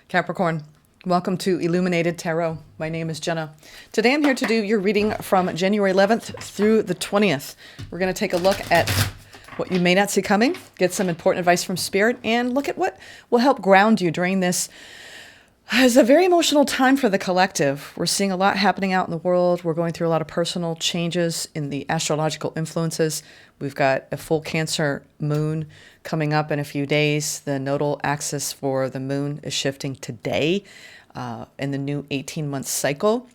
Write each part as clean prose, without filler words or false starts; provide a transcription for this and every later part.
Capricorn, welcome to Illuminated Tarot. My name is Jenna. Today I'm here to do your reading from January 11th through the 20th. We're going to take a look at what you may not see coming, get some important advice from Spirit, and look at what will help ground you during this. It's a very emotional time for the collective. We're seeing a lot happening out in the world. We're going through a lot of personal changes in the astrological influences. We've got a full Cancer moon coming up in a few days. The nodal axis for the moon is shifting today in the new 18-month cycle.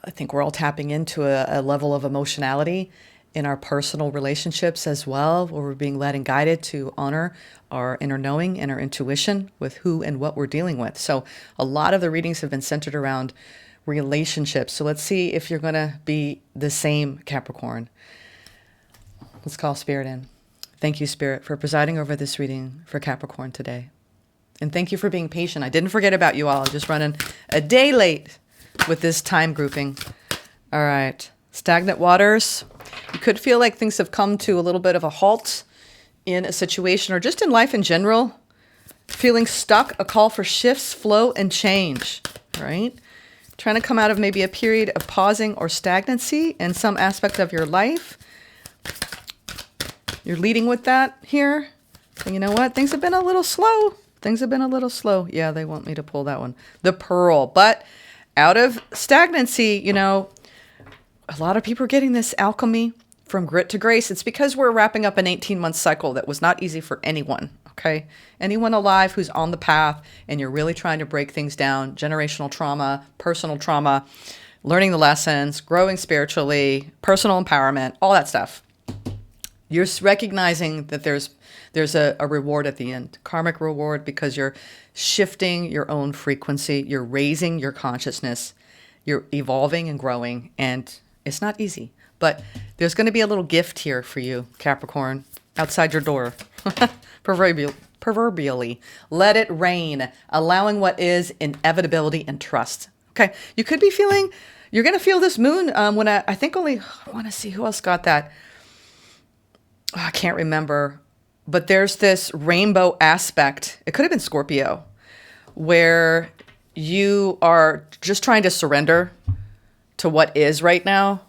I think we're all tapping into a level of emotionality in our personal relationships as well, where we're being led and guided to honor our inner knowing and our intuition with who and what we're dealing with. So a lot of the readings have been centered around relationships. So let's see if you're going to be the same, Capricorn. Let's call Spirit in. Thank you, Spirit, for presiding over this reading for Capricorn today. And thank you for being patient. I didn't forget about you all. I'm just running a day late with this time grouping. All right. Stagnant waters. You could feel like things have come to a little bit of a halt in a situation or just in life in general. Feeling stuck, a call for shifts, flow, and change, right? Trying to come out of maybe a period of pausing or stagnancy in some aspect of your life. You're leading with that here. And you know what? Things have been a little slow. Things have been a little slow. Yeah, they want me to pull that one. The Pearl. But out of stagnancy, you know, a lot of people are getting this alchemy from grit to grace. It's because we're wrapping up an 18-month cycle that was not easy for anyone, okay? Anyone alive who's on the path and you're really trying to break things down, generational trauma, personal trauma, learning the lessons, growing spiritually, personal empowerment, all that stuff. You're recognizing that there's a reward at the end, karmic reward, because you're shifting your own frequency, you're raising your consciousness, you're evolving and growing, and it's not easy. But there's going to be a little gift here for you, Capricorn, outside your door, proverbially. Let it rain, allowing what is inevitability and trust. Okay, you could be feeling, you're going to feel this moon when I want to see who else got that. Oh, I can't remember, but there's this rainbow aspect. It could have been Scorpio, where you are just trying to surrender to what is right now.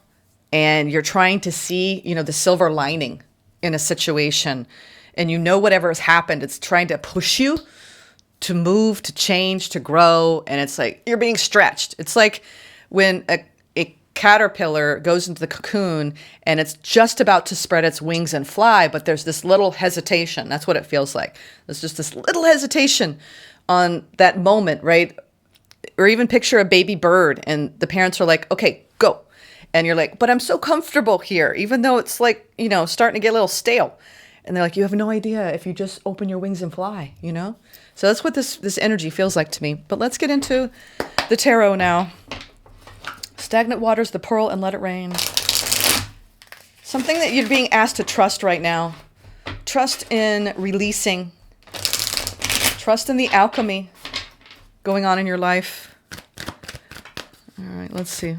And you're trying to see, you know, the silver lining in a situation. And you know whatever has happened, it's trying to push you to move, to change, to grow. And it's like you're being stretched. It's like when a caterpillar goes into the cocoon and it's just about to spread its wings and fly, but there's this little hesitation. That's what it feels like. There's just this little hesitation on that moment, right? Or even picture a baby bird and the parents are like, okay, go. And you're like, but I'm so comfortable here, even though it's like, you know, starting to get a little stale. And they're like, you have no idea if you just open your wings and fly, you know? So that's what this energy feels like to me. But let's get into the tarot now. Stagnant waters, the Pearl, and let it rain. Something that you're being asked to trust right now. Trust in releasing. Trust in the alchemy going on in your life. All right, let's see.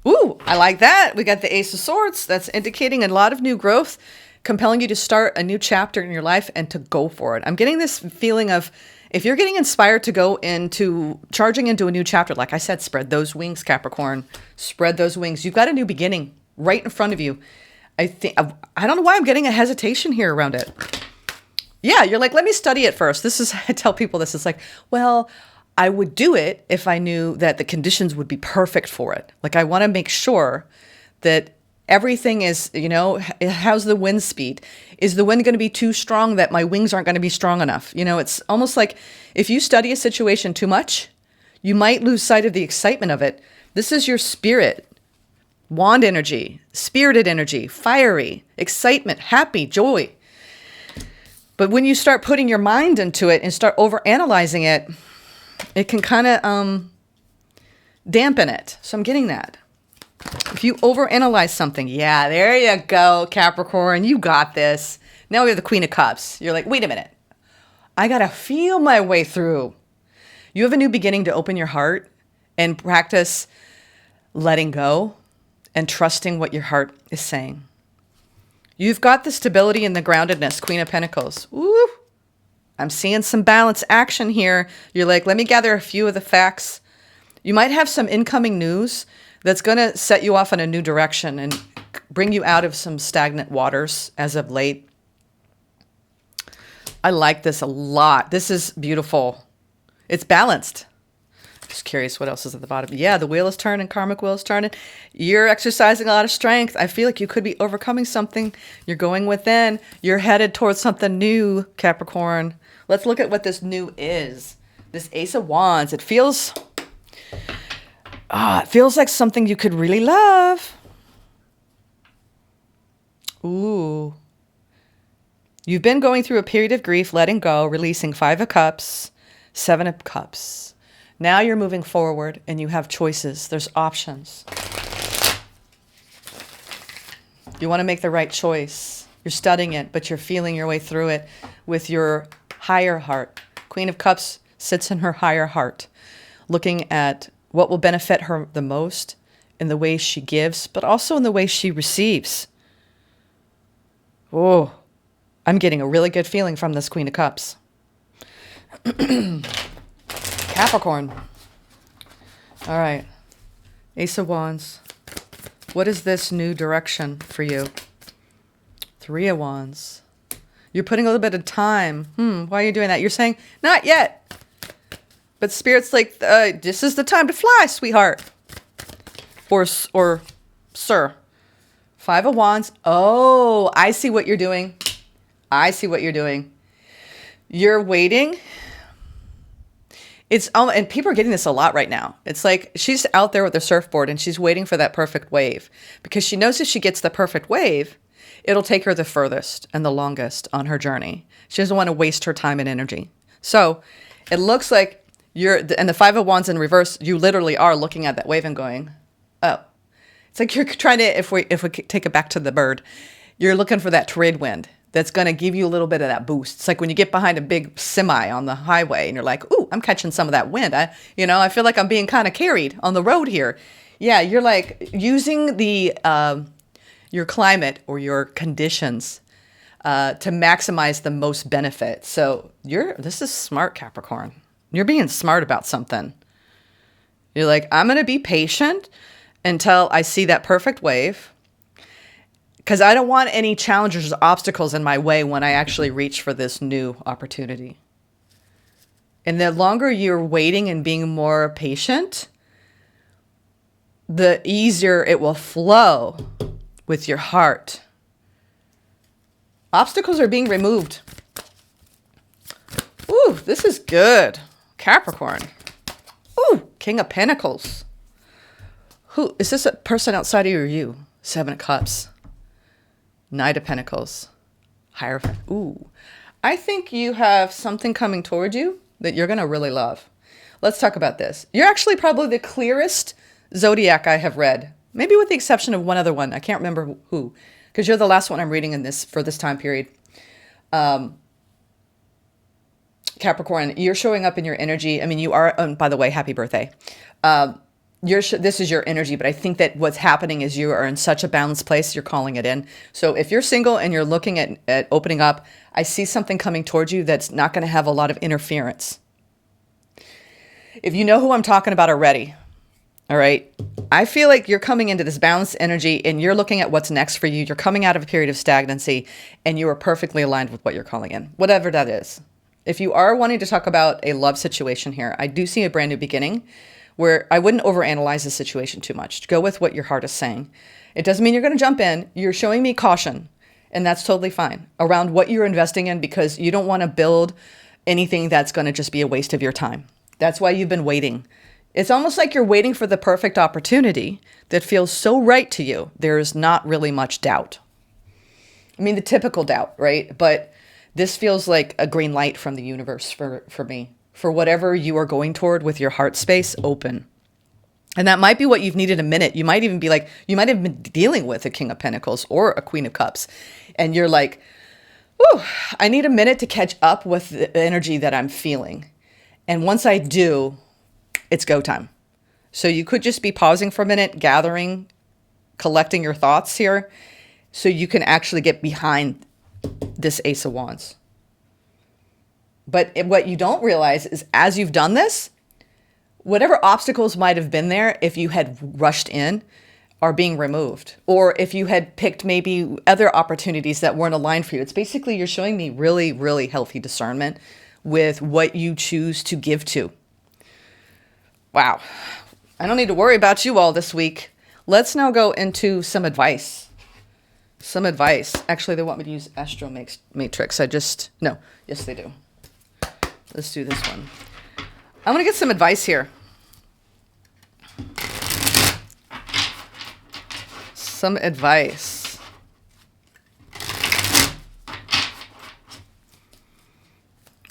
Ooh, I like that. We got the Ace of Swords. That's indicating a lot of new growth, compelling you to start a new chapter in your life and to go for it. I'm getting this feeling of if you're getting inspired to go into charging into a new chapter, like I said, spread those wings, Capricorn. Spread those wings. You've got a new beginning right in front of you. I don't know why I'm getting a hesitation here around it. Yeah, you're like, let me study it first. I tell people this. It's like, well, I would do it if I knew that the conditions would be perfect for it. Like I want to make sure that everything is, you know, how's the wind speed? Is the wind going to be too strong that my wings aren't going to be strong enough? You know, it's almost like if you study a situation too much, you might lose sight of the excitement of it. This is your spirit, wand energy, spirited energy, fiery, excitement, happy, joy. But when you start putting your mind into it and start overanalyzing it, it can kind of dampen it. So I'm getting that. If you overanalyze something, yeah, there you go, Capricorn. You got this. Now we have the Queen of Cups. You're like, wait a minute. I got to feel my way through. You have a new beginning to open your heart and practice letting go and trusting what your heart is saying. You've got the stability and the groundedness, Queen of Pentacles. Woo! I'm seeing some balance action here. You're like, let me gather a few of the facts. You might have some incoming news that's going to set you off in a new direction and bring you out of some stagnant waters as of late. I like this a lot. This is beautiful. It's balanced. Just curious what else is at the bottom. Yeah, the wheel is turning, karmic wheel is turning. You're exercising a lot of strength. I feel like you could be overcoming something. You're going within. You're headed towards something new, Capricorn. Let's look at what this new is. This Ace of Wands. It feels like something you could really love. Ooh. You've been going through a period of grief, letting go, releasing 5 of Cups, 7 of Cups. Now you're moving forward and you have choices. There's options. You want to make the right choice. You're studying it, but you're feeling your way through it with your higher heart. Queen of Cups sits in her higher heart, looking at what will benefit her the most in the way she gives, but also in the way she receives. Oh, I'm getting a really good feeling from this Queen of Cups. Capricorn. All right. Ace of Wands. What is this new direction for you? 3 of Wands. You're putting a little bit of time. Why are you doing that? You're saying, not yet. But Spirit's like, this is the time to fly, sweetheart. Or sir. 5 of Wands. Oh, I see what you're doing. I see what you're doing. You're waiting. And people are getting this a lot right now. It's like she's out there with a surfboard and she's waiting for that perfect wave because she knows if she gets the perfect wave, it'll take her the furthest and the longest on her journey. She doesn't want to waste her time and energy. So it looks like and the 5 of Wands in reverse, you literally are looking at that wave and going, oh. It's like you're trying to, if we take it back to the bird, you're looking for that trade wind that's going to give you a little bit of that boost. It's like when you get behind a big semi on the highway and you're like, ooh, I'm catching some of that wind. I feel like I'm being kind of carried on the road here. Yeah, you're like using your climate or your conditions to maximize the most benefit. So this is smart, Capricorn. You're being smart about something. You're like, I'm going to be patient until I see that perfect wave. Because I don't want any challenges or obstacles in my way when I actually reach for this new opportunity. And the longer you're waiting and being more patient, the easier it will flow with your heart. Obstacles are being removed. Ooh, this is good. Capricorn. Ooh, King of Pentacles. Who is this? A person outside of you or you? 7 of Cups. Knight of Pentacles. Hierophant. Ooh. I think you have something coming toward you that you're going to really love. Let's talk about this. You're actually probably the clearest zodiac I have read. Maybe with the exception of one other one. I can't remember who. Because you're the last one I'm reading for this time period. Capricorn, you're showing up in your energy. I mean, you are, by the way, happy birthday. This is your energy, but I think that what's happening is you are in such a balanced place, you're calling it in. So if you're single and you're looking at opening up, I see something coming towards you that's not going to have a lot of interference. If you know who I'm talking about already, all right, I feel like you're coming into this balanced energy and you're looking at what's next for you. You're coming out of a period of stagnancy and you are perfectly aligned with what you're calling in, whatever that is. If you are wanting to talk about a love situation here, I do see a brand new beginning where I wouldn't overanalyze the situation too much. Go with what your heart is saying. It doesn't mean you're going to jump in. You're showing me caution, and that's totally fine around what you're investing in because you don't want to build anything that's going to just be a waste of your time. That's why you've been waiting. It's almost like you're waiting for the perfect opportunity that feels so right to you. There's not really much doubt. I mean, the typical doubt, right? But this feels like a green light from the universe for me. For whatever you are going toward with your heart space open. And that might be what you've needed a minute. You might even be like, you might have been dealing with a King of Pentacles or a Queen of Cups. And you're like, whew, I need a minute to catch up with the energy that I'm feeling. And once I do, it's go time. So you could just be pausing for a minute, gathering, collecting your thoughts here, so you can actually get behind this Ace of Wands. But what you don't realize is as you've done this, whatever obstacles might have been there, if you had rushed in, are being removed. Or if you had picked maybe other opportunities that weren't aligned for you. It's basically you're showing me really, really healthy discernment with what you choose to give to. Wow. I don't need to worry about you all this week. Let's now go into some advice. Some advice. Actually, they want me to use Astro Matrix. No. Yes, they do. Let's do this one. I'm going to get some advice here. Some advice.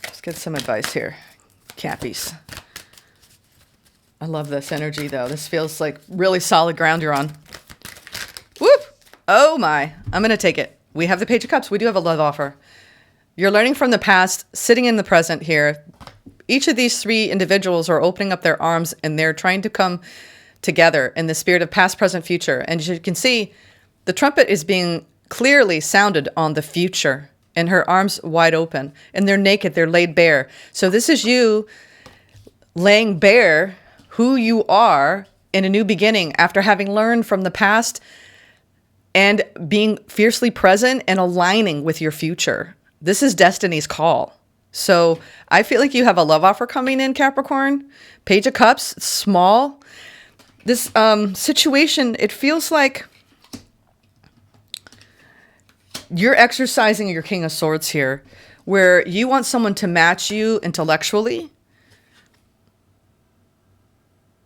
Let's get some advice here. Cappies. I love this energy, though. This feels like really solid ground you're on. Whoop! Oh, my. I'm going to take it. We have the Page of Cups. We do have a love offer. You're learning from the past, sitting in the present here. Each of these three individuals are opening up their arms, and they're trying to come together in the spirit of past, present, future. And as you can see, the trumpet is being clearly sounded on the future, and her arms wide open. And they're naked. They're laid bare. So this is you laying bare who you are in a new beginning after having learned from the past and being fiercely present and aligning with your future. This is destiny's call. So I feel like you have a love offer coming in, Capricorn. Page of Cups, small. This situation, it feels like you're exercising your King of Swords here, where you want someone to match you intellectually.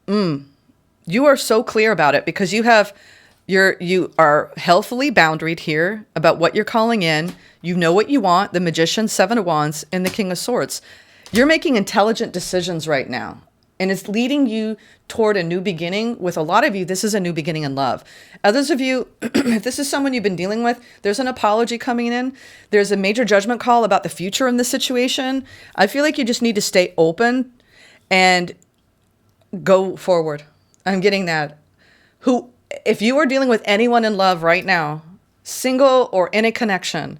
You are so clear about it because you are healthily boundaried here about what you're calling in. You know what you want, the Magician, Seven of Wands, and the King of Swords. You're making intelligent decisions right now. And it's leading you toward a new beginning. With a lot of you, this is a new beginning in love. Others of you, if this is someone you've been dealing with, there's an apology coming in. There's a major judgment call about the future in this situation. I feel like you just need to stay open and go forward. I'm getting that. If you are dealing with anyone in love right now, single or in a connection,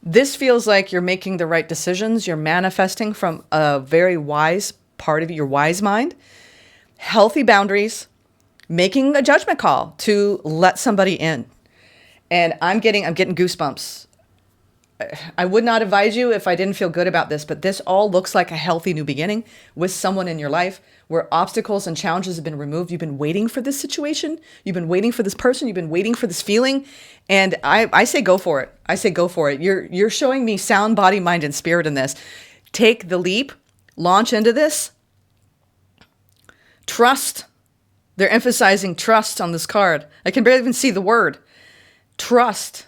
this feels like you're making the right decisions. You're manifesting from a very wise part of your wise mind, healthy boundaries, making a judgment call to let somebody in. And I'm getting goosebumps. I would not advise you if I didn't feel good about this, but this all looks like a healthy new beginning with someone in your life where obstacles and challenges have been removed. You've been waiting for this situation. You've been waiting for this person. You've been waiting for this feeling. And I say go for it. I say go for it. You're showing me sound body, mind, and spirit in this. Take the leap. Launch into this. Trust. They're emphasizing trust on this card. I can barely even see the word. Trust.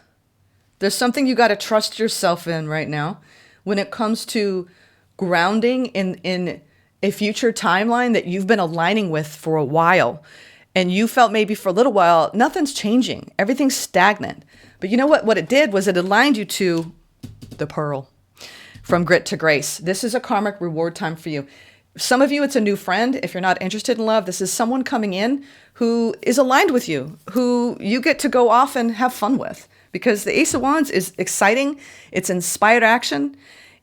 There's something you got to trust yourself in right now when it comes to grounding in a future timeline that you've been aligning with for a while. And you felt maybe for a little while, nothing's changing. Everything's stagnant. But you know what? What it did was it aligned you to the pearl. From grit to grace. This is a karmic reward time for you. Some of you, it's a new friend. If you're not interested in love, this is someone coming in who is aligned with you, who you get to go off and have fun with. Because the Ace of Wands is exciting. It's inspired action.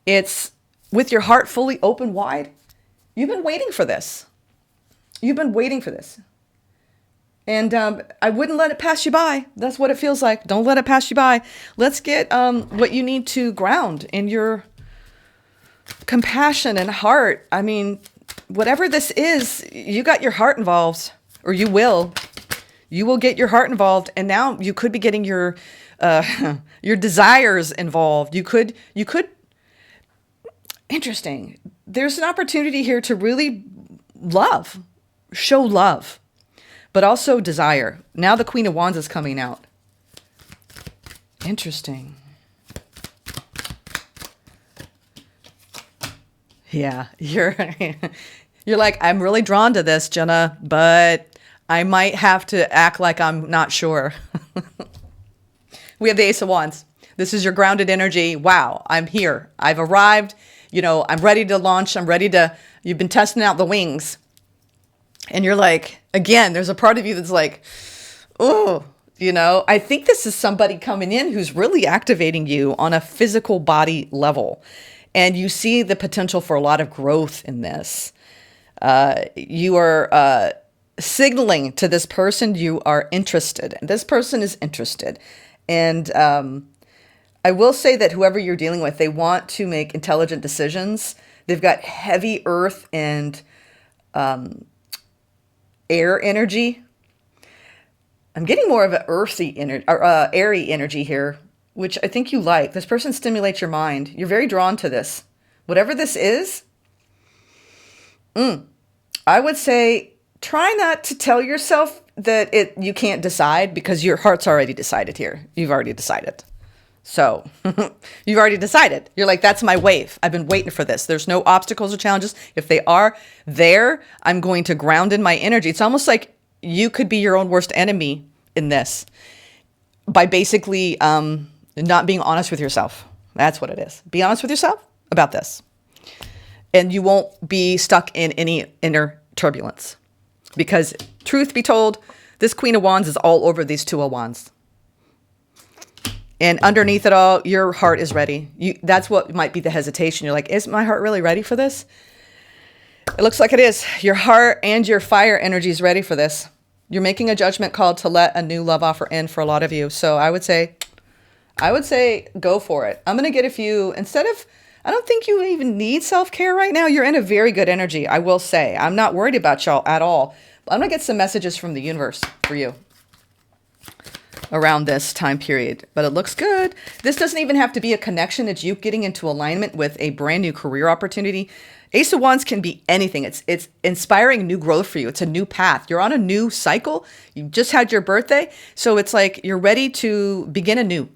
It's with your heart fully open wide. You've been waiting for this. You've been waiting for this. And I wouldn't let it pass you by. That's what it feels like. Don't let it pass you by. Let's get what you need to ground in your compassion and heart. I mean, whatever this is, you got your heart involved, or you will. You will get your heart involved, and now you could be getting your desires involved. You could. Interesting. There's an opportunity here to really show love, but also desire. Now the Queen of Wands is coming out. Interesting. Yeah, you're like, I'm really drawn to this, Jenna, but I might have to act like I'm not sure. We have the Ace of Wands. This is your grounded energy. Wow, I'm here. I've arrived. I'm ready to launch. You've been testing out the wings. And you're like, again, there's a part of you that's like, oh, I think this is somebody coming in who's really activating you on a physical body level. And you see the potential for a lot of growth in this. You are signaling to this person you are interested. And this person is interested. And I will say that whoever you're dealing with, they want to make intelligent decisions. They've got heavy earth and air energy. I'm getting more of an earthy energy, or airy energy here, which I think you like. This person stimulates your mind. You're very drawn to this. Whatever this is, I would say try not to tell yourself that you can't decide, because your heart's already decided here. You've already decided. So you've already decided. You're like, that's my wave. I've been waiting for this. There's no obstacles or challenges. If they are there, I'm going to ground in my energy. It's almost like you could be your own worst enemy in this by basically not being honest with yourself. That's what it is. Be honest with yourself about this. And you won't be stuck in any inner turbulence. Because truth be told, this Queen of Wands is all over these Two of Wands. And underneath it all, your heart is ready. That's what might be the hesitation. You're like, is my heart really ready for this? It looks like it is. Your heart and your fire energy is ready for this. You're making a judgment call to let a new love offer in for a lot of you. So I would say go for it. I'm going to get a few, I don't think you even need self-care right now. You're in a very good energy, I will say. I'm not worried about y'all at all. I'm going to get some messages from the universe for you around this time period, but it looks good. This doesn't even have to be a connection. It's you getting into alignment with a brand new career opportunity. Ace of Wands can be anything. It's inspiring new growth for you. It's a new path. You're on a new cycle. You just had your birthday. So it's like you're ready to begin anew.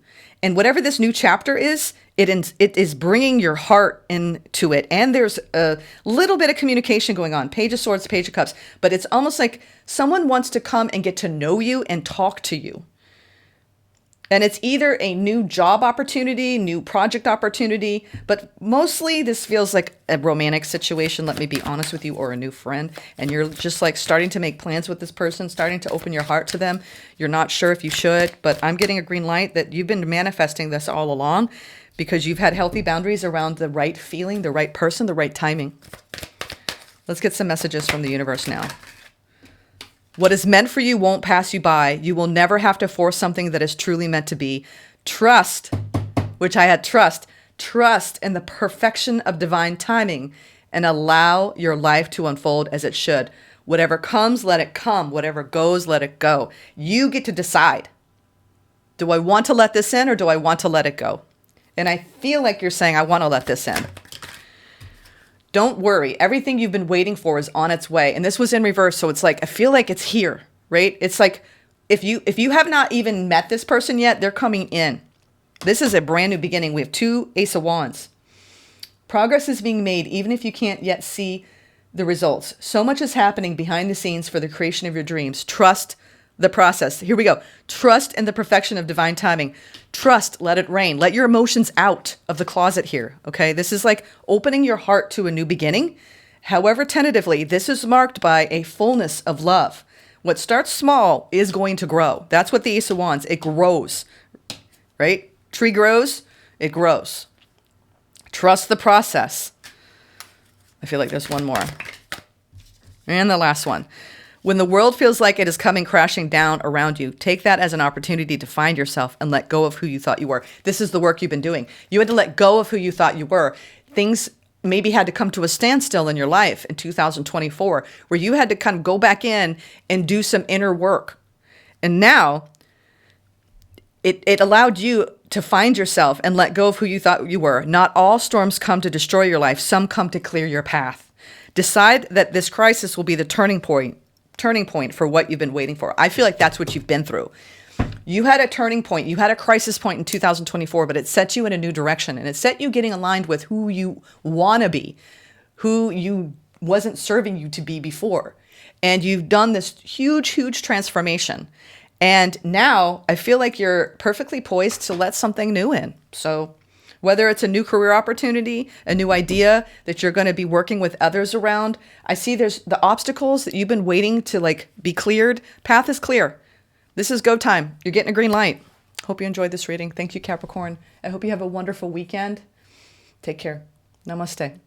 And whatever this new chapter is, it is bringing your heart into it. And there's a little bit of communication going on. Page of Swords, Page of Cups. But it's almost like someone wants to come and get to know you and talk to you. And it's either a new job opportunity, new project opportunity, but mostly this feels like a romantic situation, let me be honest with you, or a new friend. And you're just like starting to make plans with this person, starting to open your heart to them. You're not sure if you should, but I'm getting a green light that you've been manifesting this all along because you've had healthy boundaries around the right feeling, the right person, the right timing. Let's get some messages from the universe now. What is meant for you won't pass you by. You will never have to force something that is truly meant to be. Trust, which I had trust in the perfection of divine timing, and allow your life to unfold as it should. Whatever comes, let it come. Whatever goes, let it go. You get to decide. Do I want to let this in or do I want to let it go? And I feel like you're saying, I want to let this in. Don't worry. Everything you've been waiting for is on its way. And this was in reverse. So it's like, I feel like it's here, right? It's like, if you have not even met this person yet, they're coming in. This is a brand new beginning. We have two Ace of Wands. Progress is being made, even if you can't yet see the results. So much is happening behind the scenes for the creation of your dreams. Trust the process. Here we go. Trust in the perfection of divine timing. Trust, let it rain. Let your emotions out of the closet here, okay? This is like opening your heart to a new beginning. However, tentatively, this is marked by a fullness of love. What starts small is going to grow. That's what the Ace of Wands, it grows, right? Tree grows, it grows. Trust the process. I feel like there's one more. And the last one. When the world feels like it is coming crashing down around you, take that as an opportunity to find yourself and let go of who you thought you were. This is the work you've been doing. You had to let go of who you thought you were. Things maybe had to come to a standstill in your life in 2024, where you had to kind of go back in and do some inner work. And now it allowed you to find yourself and let go of who you thought you were. Not all storms come to destroy your life. Some come to clear your path. Decide that this crisis will be the turning point for what you've been waiting for. I feel like that's what you've been through. You had a turning point. You had a crisis point in 2024, but it set you in a new direction, and it set you getting aligned with who you want to be, who you wasn't serving you to be before. And you've done this huge, huge transformation. And now I feel like you're perfectly poised to let something new in. So whether it's a new career opportunity, a new idea that you're going to be working with others around, I see there's the obstacles that you've been waiting to like be cleared. Path is clear. This is go time. You're getting a green light. Hope you enjoyed this reading. Thank you, Capricorn. I hope you have a wonderful weekend. Take care. Namaste.